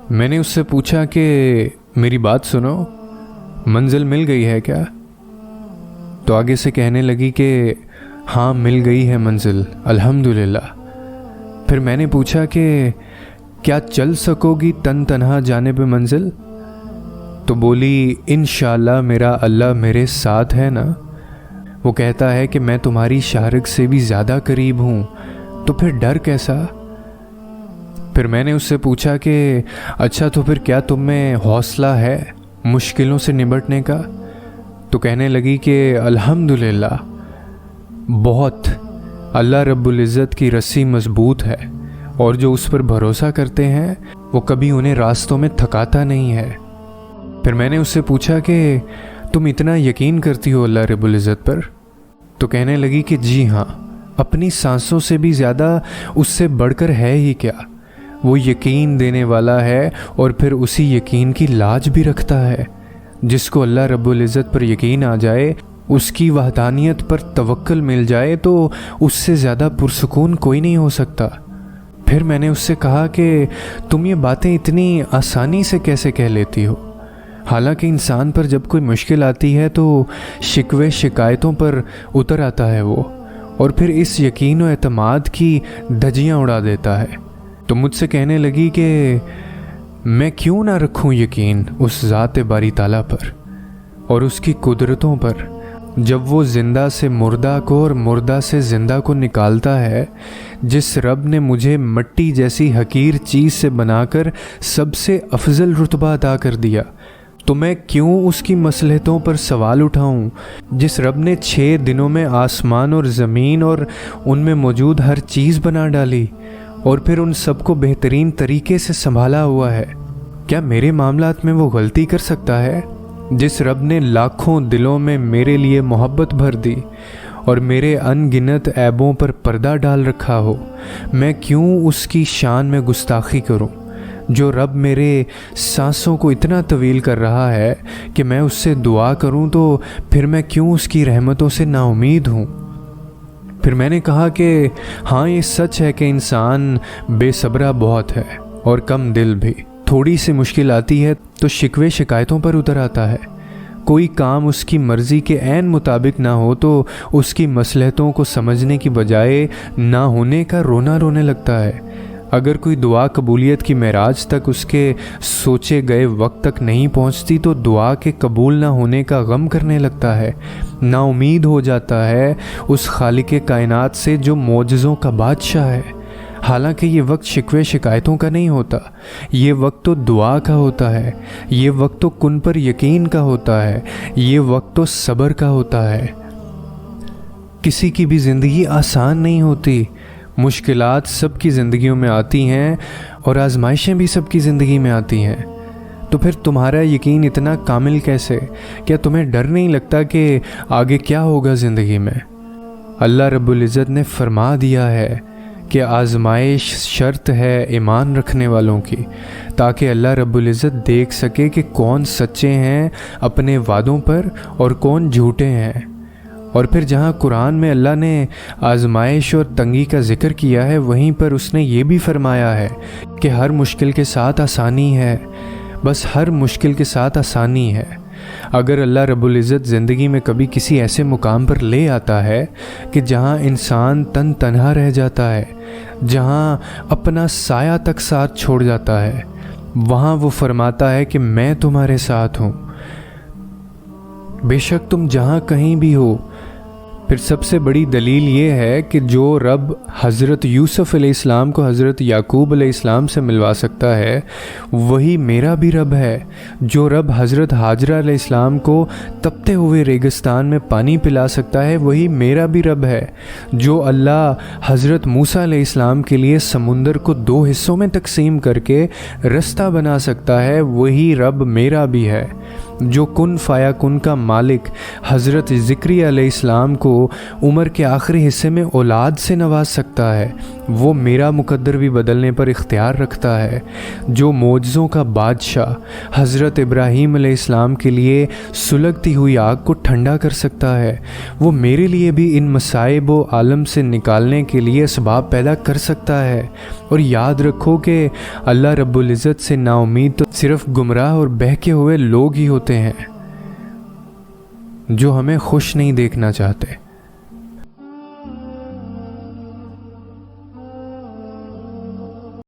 میں نے اس سے پوچھا کہ میری بات سنو، منزل مل گئی ہے کیا؟ تو آگے سے کہنے لگی کہ ہاں مل گئی ہے منزل الحمدللہ۔ پھر میں نے پوچھا کہ کیا چل سکو گی تن تنہا جانب منزل؟ تو بولی انشاءاللہ میرا اللہ میرے ساتھ ہے نا، وہ کہتا ہے کہ میں تمہاری شارک سے بھی زیادہ قریب ہوں، تو پھر ڈر کیسا؟ پھر میں نے اس سے پوچھا کہ اچھا تو پھر کیا تم میں حوصلہ ہے مشکلوں سے نمٹنے کا؟ تو کہنے لگی کہ الحمدللہ بہت، اللہ رب العزت کی رسی مضبوط ہے، اور جو اس پر بھروسہ کرتے ہیں وہ کبھی انہیں راستوں میں تھکاتا نہیں ہے۔ پھر میں نے اس سے پوچھا کہ تم اتنا یقین کرتی ہو اللہ رب العزت پر؟ تو کہنے لگی کہ جی ہاں، اپنی سانسوں سے بھی زیادہ اس سے بڑھ کر ہے ہی کیا، وہ یقین دینے والا ہے اور پھر اسی یقین کی لاج بھی رکھتا ہے۔ جس کو اللہ رب العزت پر یقین آ جائے، اس کی وحدانیت پر توکل مل جائے، تو اس سے زیادہ پرسکون کوئی نہیں ہو سکتا۔ پھر میں نے اس سے کہا کہ تم یہ باتیں اتنی آسانی سے کیسے کہہ لیتی ہو؟ حالانکہ انسان پر جب کوئی مشکل آتی ہے تو شکوے شکایتوں پر اتر آتا ہے وہ، اور پھر اس یقین و اعتماد کی دھجیاں اڑا دیتا ہے۔ تو مجھ سے کہنے لگی کہ میں کیوں نہ رکھوں یقین اس ذات باری تعالیٰ پر اور اس کی قدرتوں پر، جب وہ زندہ سے مردہ کو اور مردہ سے زندہ کو نکالتا ہے، جس رب نے مجھے مٹی جیسی حقیر چیز سے بنا کر سب سے افضل رتبہ عطا کر دیا، تو میں کیوں اس کی مصلحتوں پر سوال اٹھاؤں؟ جس رب نے 6 دنوں میں آسمان اور زمین اور ان میں موجود ہر چیز بنا ڈالی، اور پھر ان سب کو بہترین طریقے سے سنبھالا ہوا ہے، کیا میرے معاملات میں وہ غلطی کر سکتا ہے؟ جس رب نے لاکھوں دلوں میں میرے لیے محبت بھر دی اور میرے ان گنت عیبوں پر پردہ ڈال رکھا ہو، میں کیوں اس کی شان میں گستاخی کروں؟ جو رب میرے سانسوں کو اتنا طویل کر رہا ہے کہ میں اس سے دعا کروں، تو پھر میں کیوں اس کی رحمتوں سے نا امید ہوں؟ پھر میں نے کہا کہ ہاں یہ سچ ہے کہ انسان بے صبرہ بہت ہے اور کم دل بھی، تھوڑی سی مشکل آتی ہے تو شکوے شکایتوں پر اتر آتا ہے، کوئی کام اس کی مرضی کے عین مطابق نہ ہو تو اس کی مصلحتوں کو سمجھنے کی بجائے نہ ہونے کا رونا رونے لگتا ہے، اگر کوئی دعا قبولیت کی معراج تک اس کے سوچے گئے وقت تک نہیں پہنچتی تو دعا کے قبول نہ ہونے کا غم کرنے لگتا ہے، نا امید ہو جاتا ہے اس خالق کائنات سے جو معجزوں کا بادشاہ ہے۔ حالانکہ یہ وقت شکوے شکایتوں کا نہیں ہوتا، یہ وقت تو دعا کا ہوتا ہے، یہ وقت تو کن پر یقین کا ہوتا ہے، یہ وقت تو صبر کا ہوتا ہے۔ کسی کی بھی زندگی آسان نہیں ہوتی، مشکلات سب کی زندگیوں میں آتی ہیں اور آزمائشیں بھی سب کی زندگی میں آتی ہیں، تو پھر تمہارا یقین اتنا کامل کیسے؟ کیا تمہیں ڈر نہیں لگتا کہ آگے کیا ہوگا زندگی میں؟ اللہ رب العزت نے فرما دیا ہے کہ آزمائش شرط ہے ایمان رکھنے والوں کی، تاکہ اللہ رب العزت دیکھ سکے کہ کون سچے ہیں اپنے وعدوں پر اور کون جھوٹے ہیں۔ اور پھر جہاں قرآن میں اللہ نے آزمائش اور تنگی کا ذکر کیا ہے، وہیں پر اس نے یہ بھی فرمایا ہے کہ ہر مشکل کے ساتھ آسانی ہے، بس ہر مشکل کے ساتھ آسانی ہے۔ اگر اللہ رب العزت زندگی میں کبھی کسی ایسے مقام پر لے آتا ہے کہ جہاں انسان تن تنہا رہ جاتا ہے، جہاں اپنا سایہ تک ساتھ چھوڑ جاتا ہے، وہاں وہ فرماتا ہے کہ میں تمہارے ساتھ ہوں، بے شک تم جہاں کہیں بھی ہو۔ پھر سب سے بڑی دلیل یہ ہے کہ جو رب حضرت یوسف علیہ السلام کو حضرت یعقوب علیہ السلام سے ملوا سکتا ہے، وہی میرا بھی رب ہے۔ جو رب حضرت ہاجرہ علیہ السلام کو تپتے ہوئے ریگستان میں پانی پلا سکتا ہے، وہی میرا بھی رب ہے۔ جو اللہ حضرت موسیٰ علیہ السلام کے لیے سمندر کو 2 حصوں میں تقسیم کر کے رستہ بنا سکتا ہے، وہی رب میرا بھی ہے۔ جو کن فایا کن کا مالک حضرت ذکری علیہ السلام کو عمر کے آخری حصے میں اولاد سے نواز سکتا ہے، وہ میرا مقدر بھی بدلنے پر اختیار رکھتا ہے۔ جو معجزوں کا بادشاہ حضرت ابراہیم علیہ السلام کے لیے سلگتی ہوئی آگ کو ٹھنڈا کر سکتا ہے، وہ میرے لیے بھی ان مصائب و عالم سے نکالنے کے لیے اسباب پیدا کر سکتا ہے۔ اور یاد رکھو کہ اللہ رب العزت سے نا امید تو صرف گمراہ اور بہکے ہوئے لوگ ہی ہوتے ہیں جو ہمیں خوش نہیں دیکھنا چاہتے۔